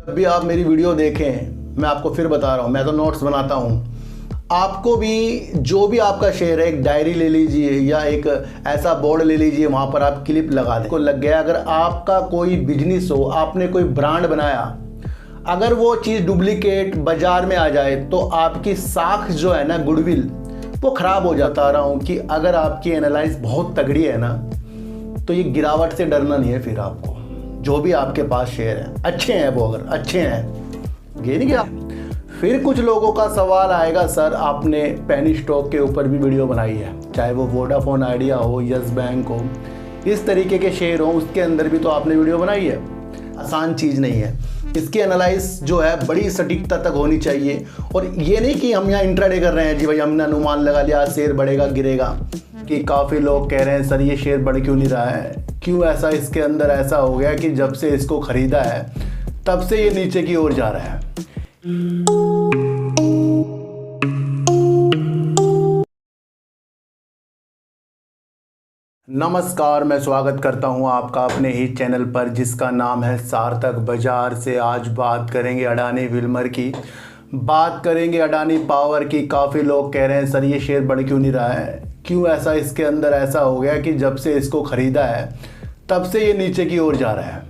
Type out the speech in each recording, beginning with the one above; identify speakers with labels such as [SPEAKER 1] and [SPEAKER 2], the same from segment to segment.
[SPEAKER 1] जब भी आप मेरी वीडियो देखें, मैं आपको फिर बता रहा हूँ, मैं तो नोट्स बनाता हूँ। आपको भी जो भी आपका शेयर है, एक डायरी ले लीजिए या एक ऐसा बोर्ड ले लीजिए, वहाँ पर आप क्लिप लगा दें। को लग गया, अगर आपका कोई बिजनेस हो, आपने कोई ब्रांड बनाया, अगर वो चीज़ डुप्लीकेट बाजार में आ जाए तो आपकी साख जो है ना, गुडविल, वो ख़राब हो जाता। रहा हूँ कि अगर आपकी एनालाइज बहुत तगड़ी है ना, तो ये गिरावट से डरना नहीं है। फिर आपको जो भी आपके पास शेयर है अच्छे हैं, वो अगर अच्छे हैं, ये नहीं क्या। फिर कुछ लोगों का सवाल आएगा, सर आपने पेनी स्टॉक के ऊपर भी वीडियो बनाई है, चाहे वो वोडाफोन आइडिया हो, यस बैंक हो, इस तरीके के शेयर हो, उसके अंदर भी तो आपने वीडियो बनाई है। आसान चीज़ नहीं है, इसकी एनालाइज जो है बड़ी सटीकता तक होनी चाहिए। और ये नहीं कि हम यहाँ इंट्राडे कर रहे हैं जी भाई, हमने अनुमान लगा लिया शेयर बढ़ेगा गिरेगा। कि काफ़ी लोग कह रहे हैं सर ये शेयर बढ़ क्यों नहीं रहा है, क्यों ऐसा इसके अंदर ऐसा हो गया कि जब से इसको ख़रीदा है तब से ये नीचे की ओर जा रहा है। नमस्कार, मैं स्वागत करता हूं आपका अपने ही चैनल पर जिसका नाम है सार्थक बाजार से। आज बात करेंगे अडानी विल्मर की, बात करेंगे अडानी पावर की। काफ़ी लोग कह रहे हैं सर ये शेयर बढ़ क्यों नहीं रहा है, क्यों ऐसा इसके अंदर ऐसा हो गया कि जब से इसको ख़रीदा है तब से ये नीचे की ओर जा रहा है।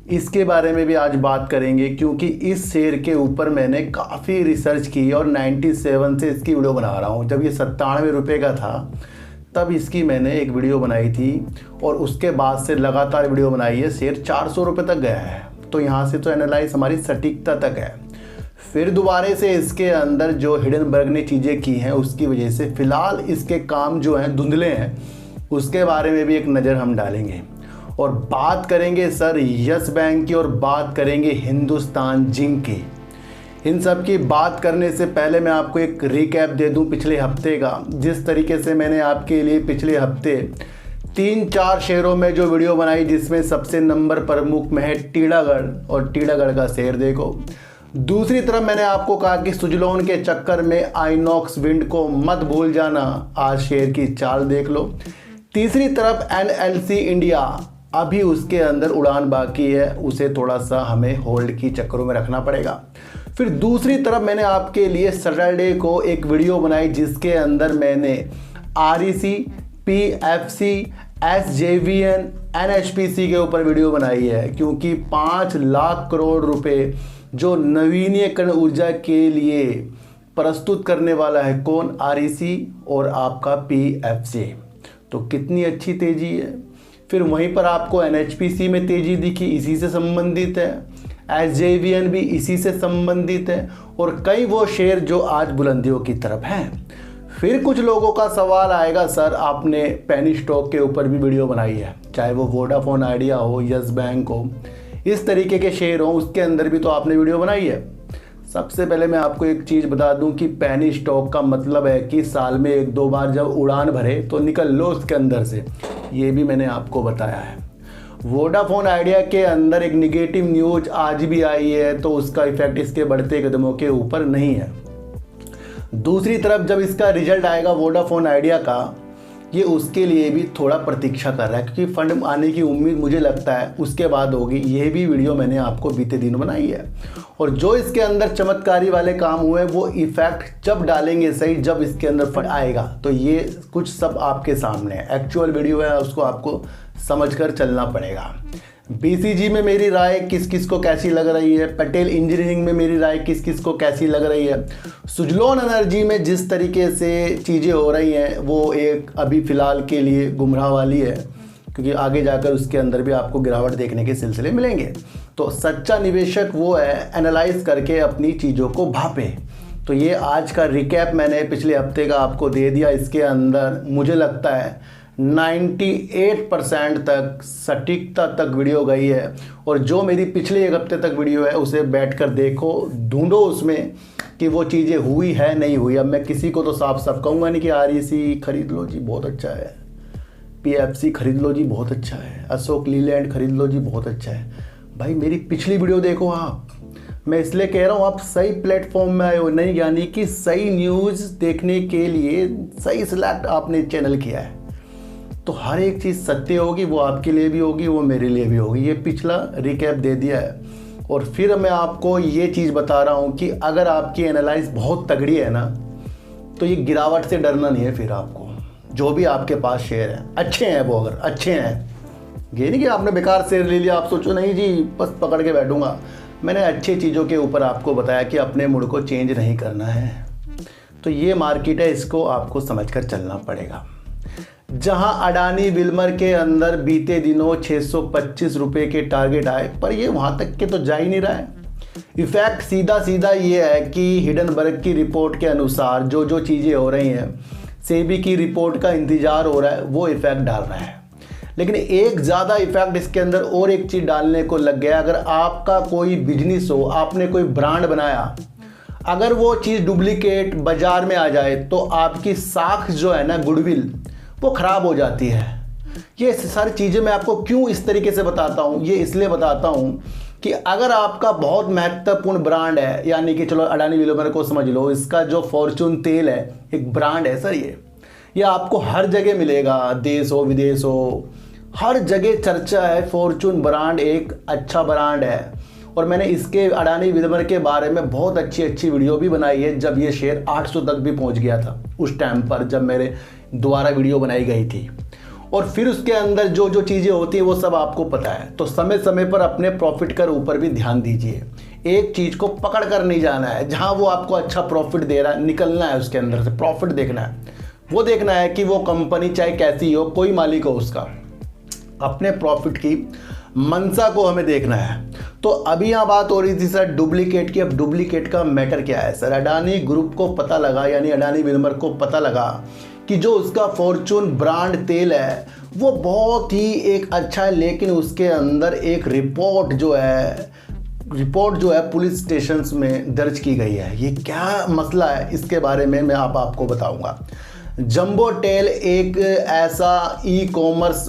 [SPEAKER 1] इसके बारे में भी आज बात करेंगे, क्योंकि इस शेयर के ऊपर मैंने काफ़ी रिसर्च की और 97 से इसकी वीडियो बना रहा हूँ। जब ये 97 रुपये का था तब इसकी मैंने एक वीडियो बनाई थी और उसके बाद से लगातार वीडियो बनाई है। शेयर 400 रुपये तक गया है, तो यहाँ से तो एनालाइज हमारी सटीकता तक है। फिर दोबारा से इसके अंदर जो हिडनबर्ग ने चीज़ें की हैं उसकी वजह से फ़िलहाल इसके काम जो हैं धुंधले हैं, उसके बारे में भी एक नज़र हम डालेंगे। और बात करेंगे सर यस बैंक की और बात करेंगे हिंदुस्तान जिंक की। इन सब की बात करने से पहले मैं आपको एक रिकैप दे दूं पिछले हफ्ते का। जिस तरीके से मैंने आपके लिए पिछले हफ्ते 3-4 शेयरों में जो वीडियो बनाई, जिसमें सबसे नंबर प्रमुख में है टीड़ागढ़, और टीड़ागढ़ का शेयर देखो। दूसरी तरफ मैंने आपको कहा कि सुजलॉन के चक्कर में आइनॉक्स विंड को मत भूल जाना, आज शेयर की चाल देख लो। तीसरी तरफ एनएलसी इंडिया, अभी उसके अंदर उड़ान बाकी है, उसे थोड़ा सा हमें होल्ड की चक्करों में रखना पड़ेगा। फिर दूसरी तरफ मैंने आपके लिए सैटरडे को एक वीडियो बनाई जिसके अंदर मैंने आरईसी, पीएफसी, एसजेवीएन, एनएचपीसी के ऊपर वीडियो बनाई है, क्योंकि 5 लाख करोड़ रुपए जो नवीनीकरण ऊर्जा के लिए प्रस्तुत करने वाला है कौन, आरईसी और आपका पीएफसी, तो कितनी अच्छी तेजी है। फिर वहीं पर आपको एनएचपीसी में तेजी दिखी, इसी से संबंधित है। एसजेवीएन भी इसी से संबंधित है, और कई वो शेयर जो आज बुलंदियों की तरफ हैं। फिर कुछ लोगों का सवाल आएगा, सर आपने पेनी स्टॉक के ऊपर भी वीडियो बनाई है, चाहे वो वोडाफोन आइडिया हो, यस बैंक हो, इस तरीके के शेयर हो, उसके अंदर भी तो आपने वीडियो बनाई है। सबसे पहले मैं आपको एक चीज़ बता दूं कि पेनी स्टॉक का मतलब है कि साल में 1-2 बार जब उड़ान भरे तो निकल लो उसके अंदर से, ये भी मैंने आपको बताया है। वोडाफोन आइडिया के अंदर एक निगेटिव न्यूज आज भी आई है, तो उसका इफेक्ट इसके बढ़ते कदमों के ऊपर नहीं है। दूसरी तरफ जब इसका रिजल्ट आएगा वोडाफोन आइडिया का, ये उसके लिए भी थोड़ा प्रतीक्षा कर रहा है, क्योंकि फंड आने की उम्मीद मुझे लगता है उसके बाद होगी। ये भी वीडियो मैंने आपको बीते दिन बनाई है, और जो इसके अंदर चमत्कारी वाले काम हुए वो इफेक्ट जब डालेंगे सही, जब इसके अंदर फंड आएगा, तो ये कुछ सब आपके सामने है। एक्चुअल वीडियो है, उसको आपको समझकर चलना पड़ेगा। बीसीजी में मेरी राय किस किस को कैसी लग रही है, पटेल इंजीनियरिंग में मेरी राय किस किस को कैसी लग रही है, सुजलॉन एनर्जी में जिस तरीके से चीज़ें हो रही हैं वो एक अभी फ़िलहाल के लिए गुमराह वाली है, क्योंकि आगे जाकर उसके अंदर भी आपको गिरावट देखने के सिलसिले मिलेंगे। तो सच्चा निवेशक वो है एनालाइज करके अपनी चीज़ों को भापे। तो ये आज का रिकैप मैंने पिछले हफ्ते का आपको दे दिया। इसके अंदर मुझे लगता है 98% तक सटीकता तक वीडियो गई है, और जो मेरी पिछले एक हफ्ते तक वीडियो है उसे बैठकर देखो, ढूंढो उसमें कि वो चीज़ें हुई है नहीं हुई। अब मैं किसी को तो साफ साफ कहूँगा नहीं कि आरईसी खरीद लो जी बहुत अच्छा है, पीएफसी खरीद लो जी बहुत अच्छा है, अशोक लीलैंड खरीद लो जी बहुत अच्छा है। भाई मेरी पिछली वीडियो देखो आप, मैं इसलिए कह रहा हूँ आप सही प्लेटफॉर्म में आए हो, नहीं यानी कि सही न्यूज़ देखने के लिए सही सिलेक्ट आपने चैनल किया है। तो हर एक चीज़ सत्य होगी, वो आपके लिए भी होगी, वो मेरे लिए भी होगी। ये पिछला रिकैप दे दिया है। और फिर मैं आपको ये चीज़ बता रहा हूँ कि अगर आपकी एनालाइज बहुत तगड़ी है ना, तो ये गिरावट से डरना नहीं है। फिर आपको जो भी आपके पास शेयर है अच्छे हैं, वो अगर अच्छे हैं, ये नहीं कि आपने बेकार शेयर ले लिया, आप सोचो नहीं जी बस पकड़ के बैठूंगा। मैंने अच्छी चीज़ों के ऊपर आपको बताया कि अपने मूड को चेंज नहीं करना है। तो ये मार्केट है, इसको आपको समझकर चलना पड़ेगा। जहां अडानी विल्मर के अंदर बीते दिनों 625 रुपये के टारगेट आए, पर ये वहां तक के तो जा ही नहीं रहा है। इफेक्ट सीधा ये है कि हिडनबर्ग की रिपोर्ट के अनुसार जो चीज़ें हो रही हैं, सेबी की रिपोर्ट का इंतज़ार हो रहा है, वो इफेक्ट डाल रहा है। लेकिन एक ज़्यादा इफेक्ट इसके अंदर और एक चीज़ डालने को लग गया। अगर आपका कोई बिजनेस हो, आपने कोई ब्रांड बनाया, अगर वो चीज़ डुप्लीकेट बाजार में आ जाए तो आपकी साख जो है ना, गुडविल, वो ख़राब हो जाती है। ये सारी चीज़ें मैं आपको क्यों इस तरीके से बताता हूँ, ये इसलिए बताता हूँ कि अगर आपका बहुत महत्वपूर्ण ब्रांड है, यानी कि चलो अडानी विल्मर को समझ लो, इसका जो फॉर्चून तेल है एक ब्रांड है सर, ये आपको हर जगह मिलेगा, देश हो विदेश हो, हर जगह चर्चा है। फॉर्चून ब्रांड एक अच्छा ब्रांड है और मैंने इसके अडानी विल्मर के बारे में बहुत अच्छी वीडियो भी बनाई है, जब ये शेयर 800 तक भी पहुंच गया था उस टाइम पर, जब मेरे द्वारा वीडियो बनाई गई थी। और फिर उसके अंदर जो चीज़ें होती हैं वो सब आपको पता है। तो समय समय पर अपने प्रॉफिट कर ऊपर भी ध्यान दीजिए। एक चीज़ को पकड़ कर नहीं जाना है, जहाँ वो आपको अच्छा प्रॉफिट दे रहा है निकलना है, उसके अंदर से प्रॉफिट देखना है। वो देखना है कि वो कंपनी चाहे कैसी हो, कोई मालिक हो उसका, अपने प्रॉफिट की मंशा को हमें देखना है। तो अभी यहाँ बात हो रही थी सर डुप्लीकेट की। अब डुप्लीकेट का मैटर क्या है सर? अडानी ग्रुप को पता लगा, यानी अडानी विल्मर को पता लगा कि जो उसका फॉर्चून ब्रांड तेल है वो बहुत ही एक अच्छा है, लेकिन उसके अंदर एक रिपोर्ट जो है पुलिस स्टेशन में दर्ज की गई है। ये क्या मसला है, इसके बारे में मैं आपको बताऊंगा। जंबो टेल एक ऐसा ई कॉमर्स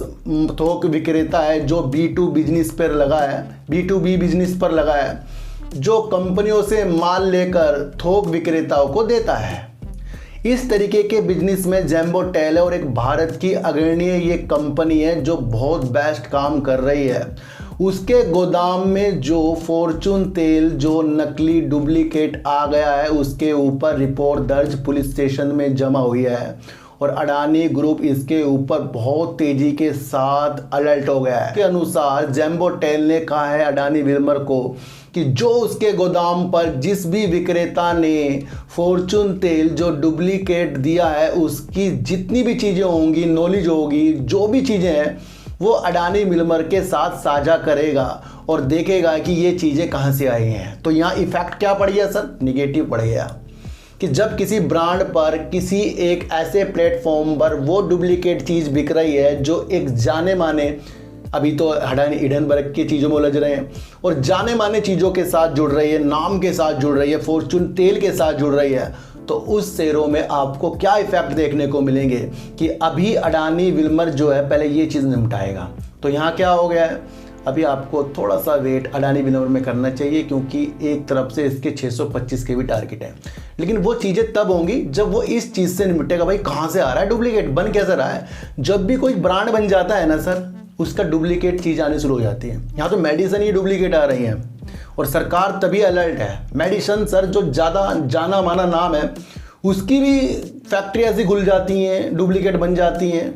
[SPEAKER 1] थोक विक्रेता है जो B2 बिजनेस पर लगा है, B2B बिजनेस पर लगा है, जो कंपनियों से माल लेकर थोक विक्रेताओं को देता है। इस तरीके के बिजनेस में जंबो टेल है और एक भारत की अग्रणी ये कंपनी है जो बहुत बेस्ट काम कर रही है। उसके गोदाम में जो फॉर्चून तेल जो नकली डुप्लीकेट आ गया है, उसके ऊपर रिपोर्ट दर्ज पुलिस स्टेशन में जमा हुई है और अडानी ग्रुप इसके ऊपर बहुत तेजी के साथ अलर्ट हो गया है। के अनुसार जंबो टेल ने कहा है अडानी विल्मर को कि जो उसके गोदाम पर जिस भी विक्रेता ने फॉर्चून तेल जो डुप्लीकेट दिया है, उसकी जितनी भी चीज़ें होंगी, नॉलेज होगी, जो भी चीज़ें हैं, वो अडानी विल्मर के साथ साझा करेगा और देखेगा कि ये चीज़ें कहाँ से आई हैं। तो यहाँ इफेक्ट क्या पड़ गया सर? निगेटिव पड़ गया कि जब किसी ब्रांड पर, किसी एक ऐसे प्लेटफॉर्म पर वो डुप्लीकेट चीज़ बिक रही है जो एक जाने माने, अभी तो अडानी हिडनबर्ग की चीज़ों में उलझ रहे हैं और जाने माने चीज़ों के साथ जुड़ रही है, नाम के साथ जुड़ रही है, फॉर्चून तेल के साथ जुड़ रही है, तो उस शेयरों में आपको क्या इफेक्ट देखने को मिलेंगे कि अभी अडानी विल्मर जो है पहले ये चीज़ निपटाएगा। तो यहाँ क्या हो गया है, अभी आपको थोड़ा सा वेट अडानी विल्मर में करना चाहिए, क्योंकि एक तरफ से इसके 625 के भी टारगेट है, लेकिन वो चीज़ें तब होंगी जब वो इस चीज़ से निपटेगा। भाई कहाँ से आ रहा है डुप्लीकेट, बन कैसे रहा है? जब भी कोई ब्रांड बन जाता है ना सर, उसका डुप्लीकेट चीज़ आनी शुरू हो जाती है। यहाँ तो मेडिसिन ही डुप्लीकेट आ रही हैं और सरकार तभी अलर्ट है। मेडिसिन सर जो ज़्यादा जाना माना नाम है, उसकी भी फैक्ट्री ऐसी खुल जाती हैं, डुप्लीकेट बन जाती हैं।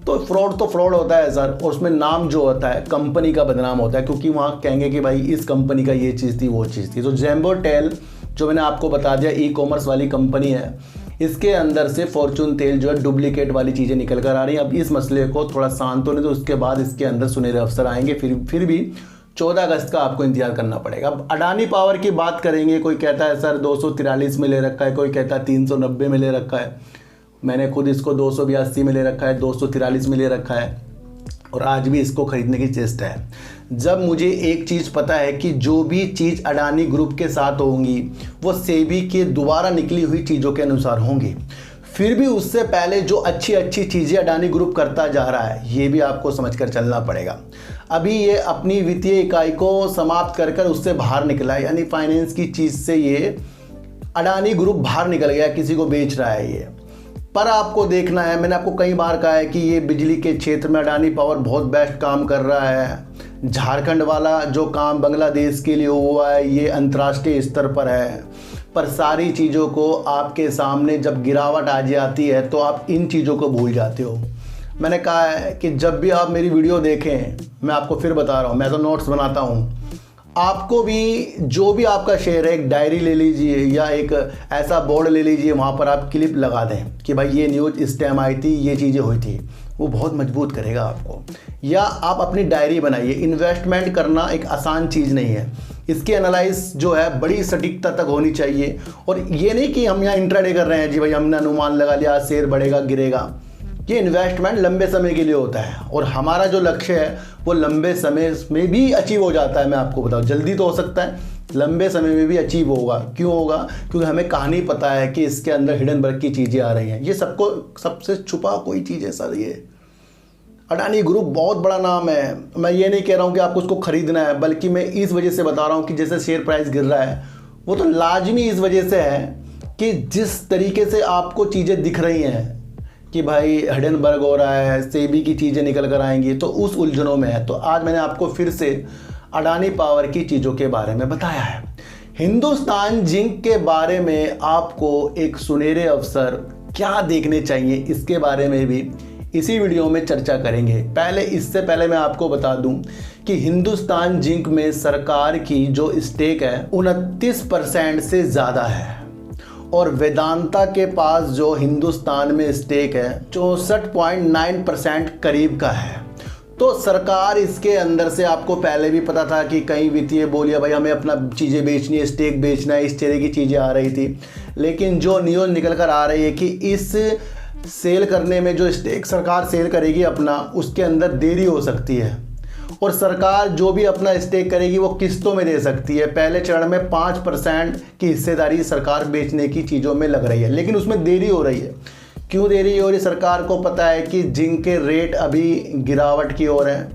[SPEAKER 1] तो फ्रॉड होता है सर, और उसमें नाम जो होता है कंपनी का बदनाम होता है, क्योंकि वहाँ कहेंगे कि भाई इस कंपनी का ये चीज़ थी, वो चीज़ थी। तो जंबो टेल जो मैंने आपको बता दिया ई कॉमर्स वाली कंपनी है, इसके अंदर से फॉर्चून तेल जो है डुप्लीकेट वाली चीज़ें निकल कर आ रही हैं। अब इस मसले को थोड़ा शांत होने, तो उसके बाद इसके अंदर सुनहरे अवसर आएंगे। फिर भी 14 अगस्त का आपको इंतजार करना पड़ेगा। अब अडानी पावर की बात करेंगे, कोई कहता है सर 243 में ले रखा है, कोई कहता है 390 में ले रखा है, मैंने खुद इसको 282 में ले रखा है, 243 में ले रखा है और आज भी इसको खरीदने की चेष्टा है। जब मुझे एक चीज़ पता है कि जो भी चीज़ अडानी ग्रुप के साथ होंगी वो सेबी के द्वारा निकली हुई चीज़ों के अनुसार होंगी, फिर भी उससे पहले जो अच्छी चीज़ें अडानी ग्रुप करता जा रहा है, ये भी आपको समझकर चलना पड़ेगा। अभी ये अपनी वित्तीय इकाई को समाप्त कर उससे बाहर निकला है, यानी फाइनेंस की चीज़ से ये अडानी ग्रुप बाहर निकल गया, किसी को बेच रहा है ये। पर आपको देखना है, मैंने आपको कई बार कहा है कि ये बिजली के क्षेत्र में अडानी पावर बहुत बेस्ट काम कर रहा है, झारखंड वाला जो काम बांग्लादेश के लिए हुआ है ये अंतर्राष्ट्रीय स्तर पर है, पर सारी चीज़ों को आपके सामने जब गिरावट आ जाती है तो आप इन चीज़ों को भूल जाते हो। मैंने कहा है कि जब भी आप मेरी वीडियो देखें, मैं आपको फिर बता रहा हूँ, मैं तो नोट्स बनाता हूँ, आपको भी जो भी आपका शेयर है एक डायरी ले लीजिए या एक ऐसा बोर्ड ले लीजिए, वहाँ पर आप क्लिप लगा दें कि भाई ये न्यूज़ इस टाइम आई थी, ये चीज़ें हुई थी। वो बहुत मजबूत करेगा आपको। या आप अपनी डायरी बनाइए। इन्वेस्टमेंट करना एक आसान चीज़ नहीं है, इसकी एनालाइज जो है बड़ी सटीकता तक होनी चाहिए। और ये नहीं कि हम यहाँ इंट्राडे कर रहे हैं जी भाई हमने अनुमान लगा लिया शेयर बढ़ेगा गिरेगा। ये इन्वेस्टमेंट लंबे समय के लिए होता है और हमारा जो लक्ष्य है वो लंबे समय में भी अचीव हो जाता है। मैं आपको बताऊँ, जल्दी तो हो सकता है, लंबे समय में भी अचीव होगा। क्यों होगा? क्योंकि हमें कहानी पता है कि इसके अंदर हिडनबर्ग की चीज़ें आ रही हैं। ये सबको सबसे छुपा कोई चीज़ है सर। ये अडानी ग्रुप बहुत बड़ा नाम है। मैं ये नहीं कह रहा हूँ कि आपको उसको ख़रीदना है, बल्कि मैं इस वजह से बता रहा हूँ कि जैसे शेयर प्राइस गिर रहा है वो तो लाजमी इस वजह से है कि जिस तरीके से आपको चीज़ें दिख रही हैं कि भाई हिडनबर्ग हो रहा है, सेबी की चीज़ें निकल कर आएंगी, तो उस उलझनों में है। तो आज मैंने आपको फिर से अडानी पावर की चीज़ों के बारे में बताया है। हिंदुस्तान जिंक के बारे में आपको एक सुनहरे अवसर क्या देखने चाहिए, इसके बारे में भी इसी वीडियो में चर्चा करेंगे। इससे पहले मैं आपको बता दूं कि हिंदुस्तान जिंक में सरकार की जो स्टेक है 29% से ज़्यादा है और वेदांता के पास जो हिंदुस्तान में स्टेक है 64.9% करीब का है। तो सरकार इसके अंदर से, आपको पहले भी पता था कि कई वित्तीय बोलियां भाई हमें अपना चीज़ें बेचनी है, स्टेक बेचना है, इस तरह की चीज़ें आ रही थी। लेकिन जो न्यूज़ निकल कर आ रही है कि इस सेल करने में जो स्टेक सरकार सेल करेगी अपना, उसके अंदर देरी हो सकती है और सरकार जो भी अपना स्टेक करेगी वो किस्तों में दे सकती है। पहले चरण में 5% की हिस्सेदारी सरकार बेचने की चीज़ों में लग रही है, लेकिन उसमें देरी हो रही है। क्यों देरी हो रही है? सरकार को पता है कि जिंक के रेट अभी गिरावट की ओर है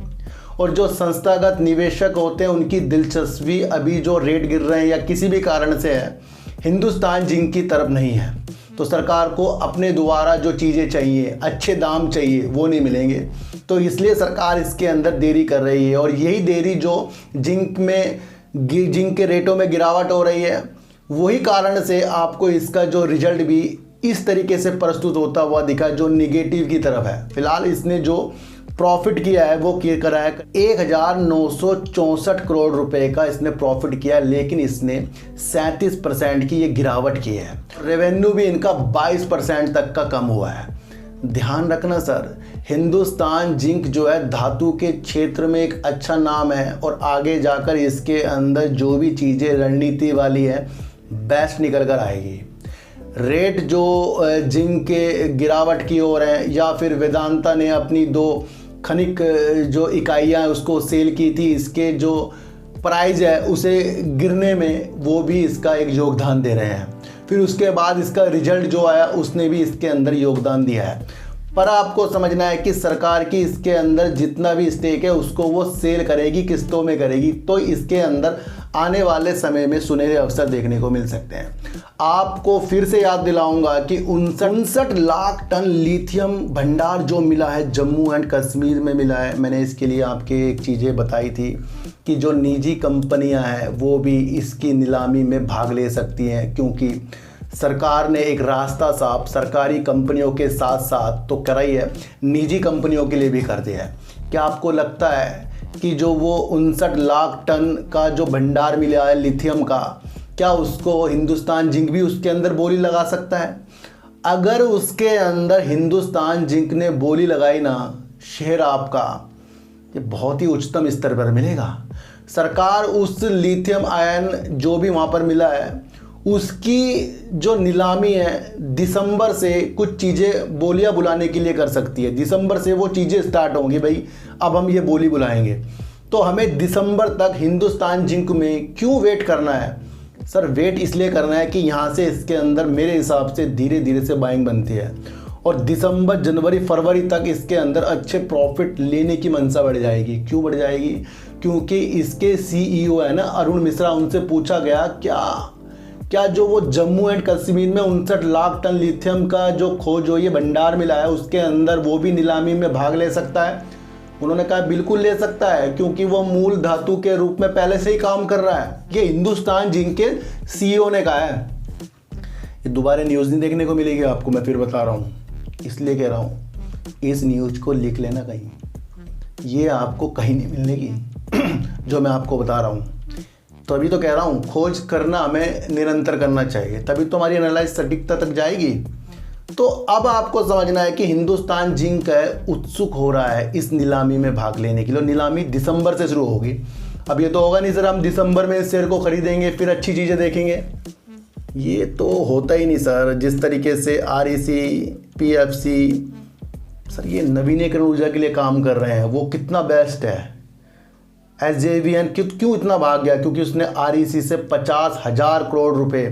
[SPEAKER 1] और जो संस्थागत निवेशक होते हैं उनकी दिलचस्पी अभी जो रेट गिर रहे हैं या किसी भी कारण से है, हिंदुस्तान जिंक की तरफ नहीं है। तो सरकार को अपने द्वारा जो चीज़ें चाहिए, अच्छे दाम चाहिए, वो नहीं मिलेंगे। तो इसलिए सरकार इसके अंदर देरी कर रही है और यही देरी जो जिंक के रेटों में गिरावट हो रही है, वही कारण से आपको इसका जो रिजल्ट भी इस तरीके से प्रस्तुत होता हुआ दिखा जो निगेटिव की तरफ है। फिलहाल इसने जो प्रॉफिट किया है वो करा है 1964 करोड़ रुपए का इसने प्रॉफिट किया है, लेकिन इसने 37% की ये गिरावट की है। रेवेन्यू भी इनका 22% तक का कम हुआ है। ध्यान रखना सर, हिंदुस्तान जिंक जो है धातु के क्षेत्र में एक अच्छा नाम है और आगे जाकर इसके अंदर जो भी चीज़ें रणनीति वाली है बेस्ट निकल कर आएगी। रेट जो जिंक के गिरावट की ओर है, या फिर वेदांता ने अपनी 2 खनिक जो इकाइयाँ उसको सेल की थी, इसके जो प्राइस है उसे गिरने में वो भी इसका एक योगदान दे रहे हैं। फिर उसके बाद इसका रिजल्ट जो आया उसने भी इसके अंदर योगदान दिया है। पर आपको समझना है कि सरकार की इसके अंदर जितना भी स्टेक है उसको वो सेल करेगी, किस्तों में करेगी, तो इसके अंदर आने वाले समय में सुनहरे अवसर देखने को मिल सकते हैं। आपको फिर से याद दिलाऊंगा कि 59 लाख टन लिथियम भंडार जो मिला है जम्मू एंड कश्मीर में मिला है। मैंने इसके लिए आपके एक चीज़ें बताई थी कि जो निजी कंपनियां हैं वो भी इसकी नीलामी में भाग ले सकती हैं, क्योंकि सरकार ने एक रास्ता साफ सरकारी कंपनियों के साथ साथ तो करा ही है, निजी कंपनियों के लिए भी कर दिया है। क्या आपको लगता है कि जो वो 59 लाख टन का जो भंडार मिला है लिथियम का, क्या उसको हिंदुस्तान जिंक भी उसके अंदर बोली लगा सकता है? अगर उसके अंदर हिंदुस्तान जिंक ने बोली लगाई ना, शेयर आपका ये बहुत ही उच्चतम स्तर पर मिलेगा। सरकार उस लिथियम आयन जो भी वहाँ पर मिला है उसकी जो नीलामी है दिसंबर से कुछ चीज़ें बोलियां बुलाने के लिए कर सकती है। दिसंबर से वो चीज़ें स्टार्ट होंगी, भाई अब हम ये बोली बुलाएंगे। तो हमें दिसंबर तक हिंदुस्तान जिंक में क्यों वेट करना है? सर वेट इसलिए करना है कि यहाँ से इसके अंदर मेरे हिसाब से धीरे धीरे से बाइंग बनती है और दिसंबर, जनवरी, फरवरी तक इसके अंदर अच्छे प्रॉफिट लेने की मंशा बढ़ जाएगी। क्यों बढ़ जाएगी? क्योंकि इसके CEO है ना अरुण मिश्रा, उनसे पूछा गया क्या जो वो जम्मू एंड कश्मीर में 59 लाख टन लिथियम का जो खोज हो ये भंडार मिला है उसके अंदर वो भी नीलामी में भाग ले सकता है? उन्होंने कहा बिल्कुल ले सकता है, क्योंकि वो मूल धातु के रूप में पहले से ही काम कर रहा है। ये हिंदुस्तान जिंक के सीईओ ने कहा है। ये दोबारा न्यूज़ नहीं देखने को मिलेगी आपको, मैं फिर बता रहा हूँ, इसलिए कह रहा हूँ इस न्यूज़ को लिख लेना कहीं, ये आपको कहीं नहीं मिलेगी जो मैं आपको बता रहा हूँ। तो अभी तो कह रहा हूँ खोज करना हमें निरंतर करना चाहिए, तभी तो हमारी एनालाइज सटीकता तक जाएगी। तो अब आपको समझना है कि हिंदुस्तान जिंक है उत्सुक हो रहा है इस नीलामी में भाग लेने के लिए। नीलामी दिसंबर से शुरू होगी। अब ये तो होगा नहीं सर हम दिसंबर में इस शेयर को खरीदेंगे फिर अच्छी चीज़ें देखेंगे, ये तो होता ही नहीं सर। जिस तरीके से REC, PFC सर ये नवीनीकरण ऊर्जा के लिए काम कर रहे हैं, वो कितना बेस्ट है। SJVN क्यों इतना भाग गया, क्योंकि उसने REC से 50,000 करोड़ रुपए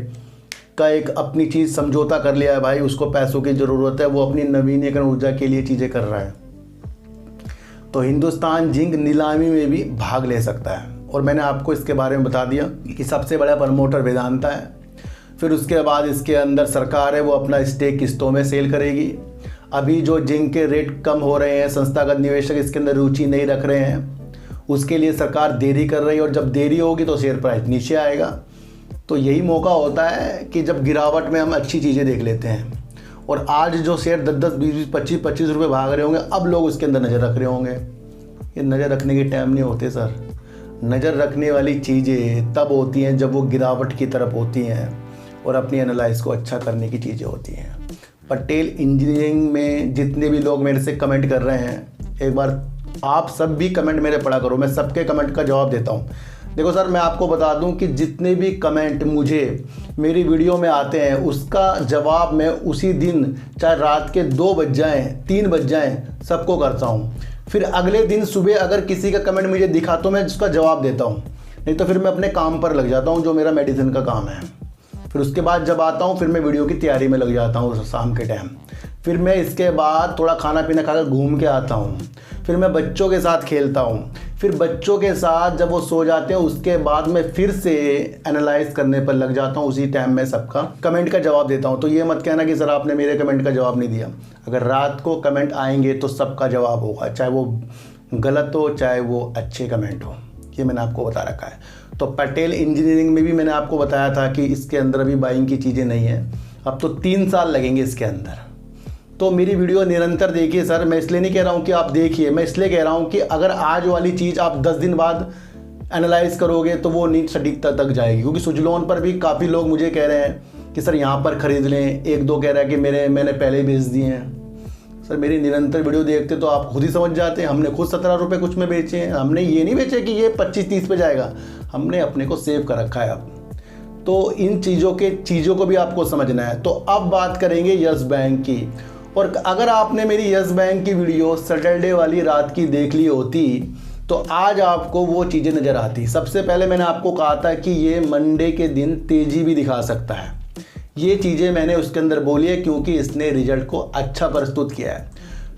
[SPEAKER 1] का एक अपनी चीज़ समझौता कर लिया है भाई। उसको पैसों की ज़रूरत है, वो अपनी नवीनीकरण ऊर्जा के लिए चीज़ें कर रहा है। तो हिंदुस्तान जिंक नीलामी में भी भाग ले सकता है। और मैंने आपको इसके बारे में बता दिया कि सबसे बड़ा प्रमोटर वेदांता है। फिर उसके बाद इसके अंदर सरकार है, वो अपना स्टेक किस्तों में सेल करेगी। अभी जो जिंक के रेट कम हो रहे हैं, संस्थागत निवेशक इसके अंदर रुचि नहीं रख रहे हैं, उसके लिए सरकार देरी कर रही है। और जब देरी होगी तो शेयर प्राइस नीचे आएगा। तो यही मौका होता है कि जब गिरावट में हम अच्छी चीज़ें देख लेते हैं। और आज जो शेयर 10-10, 20-20, 25-25 रुपये भाग रहे होंगे, अब लोग उसके अंदर नज़र रख रहे होंगे। ये नज़र रखने के टाइम नहीं होते सर। नज़र रखने वाली चीज़ें तब होती हैं जब वो गिरावट की तरफ होती हैं और अपनी एनालाइज को अच्छा करने की चीज़ें होती हैं। पटेल इंजीनियरिंग में जितने भी लोग मेरे से कमेंट कर रहे हैं, एक बार आप सब भी कमेंट मेरे पढ़ा करो, मैं सबके कमेंट का जवाब देता हूँ। देखो सर मैं आपको बता दूं कि जितने भी कमेंट मुझे मेरी वीडियो में आते हैं उसका जवाब मैं उसी दिन, चाहे रात के 2 बज जाएँ 3 बज जाएँ, सबको करता हूँ। फिर अगले दिन सुबह अगर किसी का कमेंट मुझे दिखा तो मैं उसका जवाब देता हूँ, नहीं तो फिर मैं अपने काम पर लग जाता हूँ जो मेरा मेडिसिन का काम है। फिर उसके बाद जब आता हूँ फिर मैं वीडियो की तैयारी में लग जाता हूँ शाम के टाइम। फिर मैं इसके बाद थोड़ा खाना पीना खाकर घूम के आता हूँ। फिर मैं बच्चों के साथ खेलता हूँ। फिर बच्चों के साथ जब वो सो जाते हैं उसके बाद मैं फिर से एनालाइज करने पर लग जाता हूँ। उसी टाइम में सबका कमेंट का जवाब देता हूँ। तो ये मत कहना कि सर आपने मेरे कमेंट का जवाब नहीं दिया। अगर रात को कमेंट आएंगे तो सबका जवाब होगा, चाहे वो गलत हो चाहे वो अच्छे कमेंट हो। ये मैंने आपको बता रखा है। तो पटेल इंजीनियरिंग में भी मैंने आपको बताया था कि इसके अंदर अभी बाइंग की चीज़ें नहीं है। अब तो 3 साल लगेंगे इसके अंदर। तो मेरी वीडियो निरंतर देखिए सर। मैं इसलिए नहीं कह रहा हूँ कि आप देखिए, मैं इसलिए कह रहा हूँ कि अगर आज वाली चीज़ आप 10 दिन बाद एनालाइज करोगे तो वो नीट सटीकता तक जाएगी। क्योंकि सुजलोन पर भी काफ़ी लोग मुझे कह रहे हैं कि सर यहाँ पर ख़रीद लें, 1-2 कह रहा है कि मैंने पहले ही बेच दिए हैं। सर मेरी निरंतर वीडियो देखते तो आप खुद ही समझ जाते हैं। हमने खुद 17 रुपये कुछ में बेचे हैं। हमने ये नहीं बेचे कि ये 25-30 पे जाएगा, हमने अपने को सेव कर रखा है अब। तो इन चीज़ों को भी आपको समझना है। तो अब बात करेंगे यस बैंक की। और अगर आपने मेरी यस बैंक की वीडियो सैटरडे वाली रात की देख ली होती तो आज आपको वो चीज़ें नज़र आती। सबसे पहले मैंने आपको कहा था कि ये मंडे के दिन तेज़ी भी दिखा सकता है। ये चीज़ें मैंने उसके अंदर बोली है क्योंकि इसने रिजल्ट को अच्छा प्रस्तुत किया है।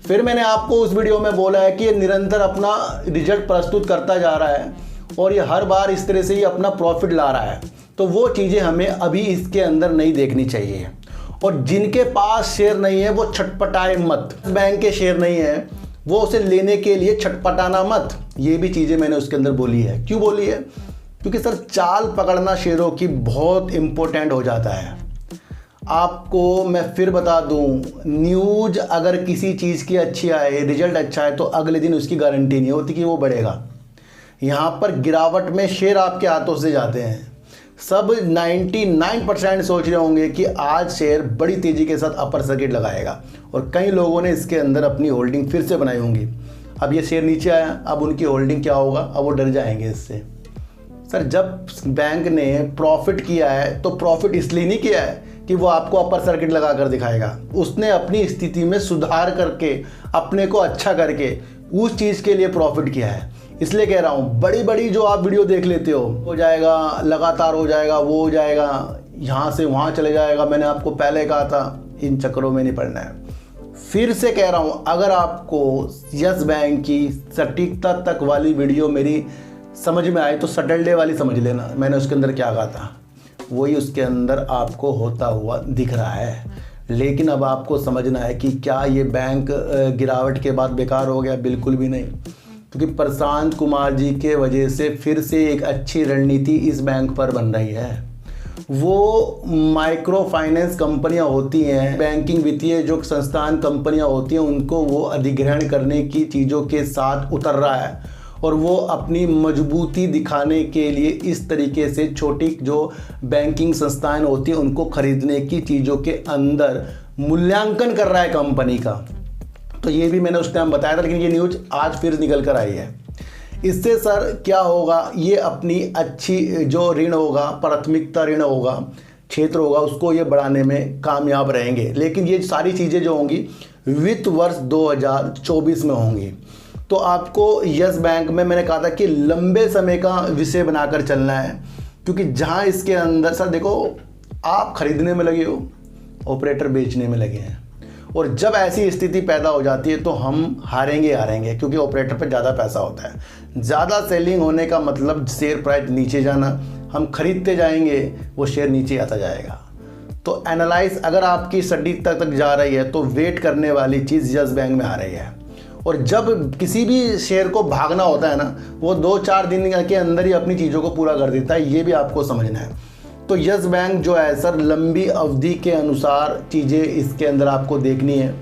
[SPEAKER 1] फिर मैंने आपको उस वीडियो में बोला है कि ये निरंतर अपना रिजल्ट प्रस्तुत करता जा रहा है और ये हर बार इस तरह से ही अपना प्रॉफिट ला रहा है। तो वो चीज़ें हमें अभी इसके अंदर नहीं देखनी चाहिए। और जिनके पास शेयर नहीं है वो छटपटाए मत। बैंक के शेयर नहीं है वो उसे लेने के लिए छटपटाना मत। ये भी चीज़ें मैंने उसके अंदर बोली है। क्यों बोली है? क्योंकि सर चाल पकड़ना शेयरों की बहुत इम्पोर्टेंट हो जाता है। आपको मैं फिर बता दूं, न्यूज़ अगर किसी चीज़ की अच्छी आए, रिजल्ट अच्छा है, तो अगले दिन उसकी गारंटी नहीं होती कि वो बढ़ेगा। यहाँ पर गिरावट में शेयर आपके हाथों से जाते हैं। सब 99% सोच रहे होंगे कि आज शेयर बड़ी तेज़ी के साथ अपर सर्किट लगाएगा और कई लोगों ने इसके अंदर अपनी होल्डिंग फिर से बनाई होंगी। अब ये शेयर नीचे आया, अब उनकी होल्डिंग क्या होगा? अब वो डर जाएंगे इससे। सर जब बैंक ने प्रॉफिट किया है तो प्रॉफिट इसलिए नहीं किया है कि वो आपको अपर सर्किट लगा कर दिखाएगा। उसने अपनी स्थिति में सुधार करके, अपने को अच्छा करके उस चीज़ के लिए प्रॉफिट किया है। इसलिए कह रहा हूँ, बड़ी बड़ी जो आप वीडियो देख लेते हो जाएगा, लगातार हो जाएगा, वो हो जाएगा, यहाँ से वहाँ चले जाएगा, मैंने आपको पहले कहा था, इन चक्करों में नहीं पड़ना है। फिर से कह रहा हूँ, अगर आपको यस बैंक की सटीकता तक वाली वीडियो मेरी समझ में आए तो सैटरडे वाली समझ लेना। मैंने उसके अंदर क्या कहा था वही उसके अंदर आपको होता हुआ दिख रहा है। लेकिन अब आपको समझना है कि क्या ये बैंक गिरावट के बाद बेकार हो गया? बिल्कुल भी नहीं। क्योंकि प्रशांत कुमार जी के वजह से फिर से एक अच्छी रणनीति इस बैंक पर बन रही है। वो माइक्रो फाइनेंस कंपनियां होती हैं, बैंकिंग वित्तीय जो संस्थान कंपनियां होती हैं, उनको वो अधिग्रहण करने की चीज़ों के साथ उतर रहा है और वो अपनी मजबूती दिखाने के लिए इस तरीके से छोटी जो बैंकिंग संस्थाएं होती हैं उनको खरीदने की चीज़ों के अंदर मूल्यांकन कर रहा है कंपनी का। तो ये भी मैंने उस टाइम बताया था, लेकिन ये न्यूज़ आज फिर निकल कर आई है। इससे सर क्या होगा, ये अपनी अच्छी जो ऋण होगा, प्राथमिकता ऋण होगा, क्षेत्र होगा, उसको ये बढ़ाने में कामयाब रहेंगे। लेकिन ये सारी चीज़ें जो होंगी वित्त वर्ष 2024 में होंगी। तो आपको यस बैंक में मैंने कहा था कि लंबे समय का विषय बनाकर चलना है, क्योंकि जहाँ इसके अंदर सर देखो, आप खरीदने में लगे हो, ऑपरेटर बेचने में लगे हैं, और जब ऐसी स्थिति पैदा हो जाती है तो हम हारेंगे, क्योंकि ऑपरेटर पर ज़्यादा पैसा होता है। ज़्यादा सेलिंग होने का मतलब शेयर प्राइस नीचे जाना, हम खरीदते जाएंगे, वो शेयर नीचे आता जाएगा। तो एनालाइज अगर आपकी सटीक तक जा रही है तो वेट करने वाली चीज़ यस बैंक में आ रही है। और जब किसी भी शेयर को भागना होता है ना, वो 2-4 दिन के अंदर ही अपनी चीज़ों को पूरा कर देता है, ये भी आपको समझना है। तो यस बैंक जो है सर, लंबी अवधि के अनुसार चीज़ें इसके अंदर आपको देखनी है।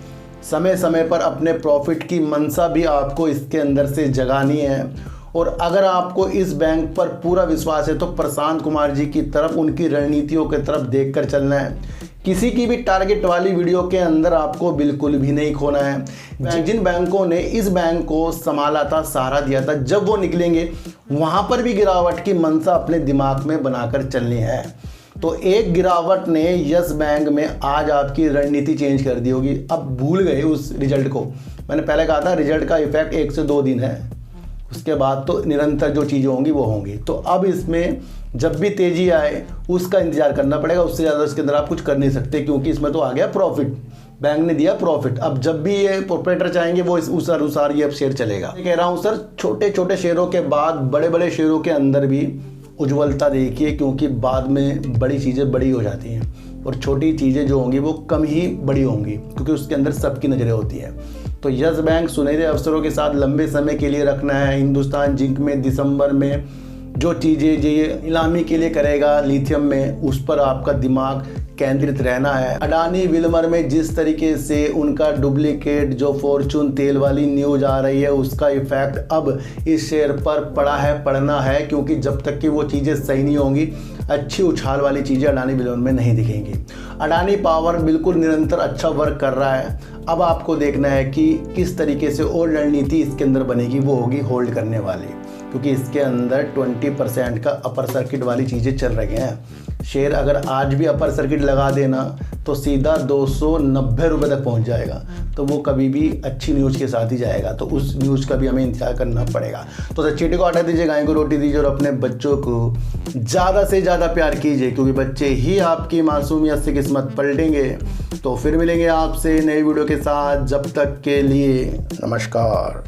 [SPEAKER 1] समय समय पर अपने प्रॉफिट की मंशा भी आपको इसके अंदर से जगानी है। और अगर आपको इस बैंक पर पूरा विश्वास है तो प्रशांत कुमार जी की तरफ, उनकी रणनीतियों की तरफ देखकर चलना है। किसी की भी टारगेट वाली वीडियो के अंदर आपको बिल्कुल भी नहीं खोना है। जिन बैंकों ने इस बैंक को संभाला था, सहारा दिया था, जब वो निकलेंगे वहाँ पर भी गिरावट की मंशा अपने दिमाग में बनाकर चलनी है। तो एक गिरावट ने यस बैंक में आज आपकी रणनीति चेंज कर दी होगी। अब भूल गए उस रिजल्ट को। मैंने पहले कहा था रिजल्ट का इफेक्ट 1 से 2 दिन है, उसके बाद तो निरंतर जो चीज़ें होंगी वो होंगी। तो अब इसमें जब भी तेज़ी आए उसका इंतजार करना पड़ेगा, उससे ज़्यादा इसके अंदर आप कुछ कर नहीं सकते, क्योंकि इसमें तो आ गया प्रॉफिट, बैंक ने दिया प्रॉफिट। अब जब भी ये ऑपरेटर चाहेंगे वो उस अनुसार ये अब शेयर चलेगा। मैं कह रहा हूँ सर, छोटे छोटे शेयरों के बाद बड़े बड़े शेयरों के अंदर भी उज्ज्वलता देखिए, क्योंकि बाद में बड़ी चीज़ें बड़ी हो जाती हैं और छोटी चीज़ें जो होंगी वो कम ही बड़ी होंगी, क्योंकि उसके अंदर सबकी नज़रें होती हैं। तो यस बैंक सुनहरे अवसरों के साथ लंबे समय के लिए रखना है। हिंदुस्तान जिंक में दिसंबर में जो चीज़ें जो ये नीलामी के लिए करेगा लिथियम में, उस पर आपका दिमाग केंद्रित रहना है। अडानी विल्मर में जिस तरीके से उनका डुप्लीकेट जो फॉर्चून तेल वाली न्यूज आ रही है, उसका इफेक्ट अब इस शेयर पर पड़ना है, क्योंकि जब तक कि वो चीज़ें सही नहीं होंगी, अच्छी उछाल वाली चीज़ें अडानी विल्मर में नहीं दिखेंगी। अडानी पावर बिल्कुल निरंतर अच्छा वर्क कर रहा है। अब आपको देखना है कि किस तरीके से और रणनीति इसके अंदर बनेगी, वो होगी होल्ड करने वाली, क्योंकि इसके अंदर 20% का अपर सर्किट वाली चीज़ें चल रही हैं। शेयर अगर आज भी अपर सर्किट लगा देना तो सीधा 290 रुपये तक पहुंच जाएगा, तो वो कभी भी अच्छी न्यूज़ के साथ ही जाएगा। तो उस न्यूज़ का भी हमें इंतजार करना पड़ेगा। तो चीटी को हटा दीजिए, गाय को रोटी दीजिए और अपने बच्चों को ज़्यादा से ज़्यादा प्यार कीजिए, क्योंकि बच्चे ही आपकी मासूमियत से किस्मत पलटेंगे। तो फिर मिलेंगे आपसे नई वीडियो के साथ, जब तक के लिए नमस्कार।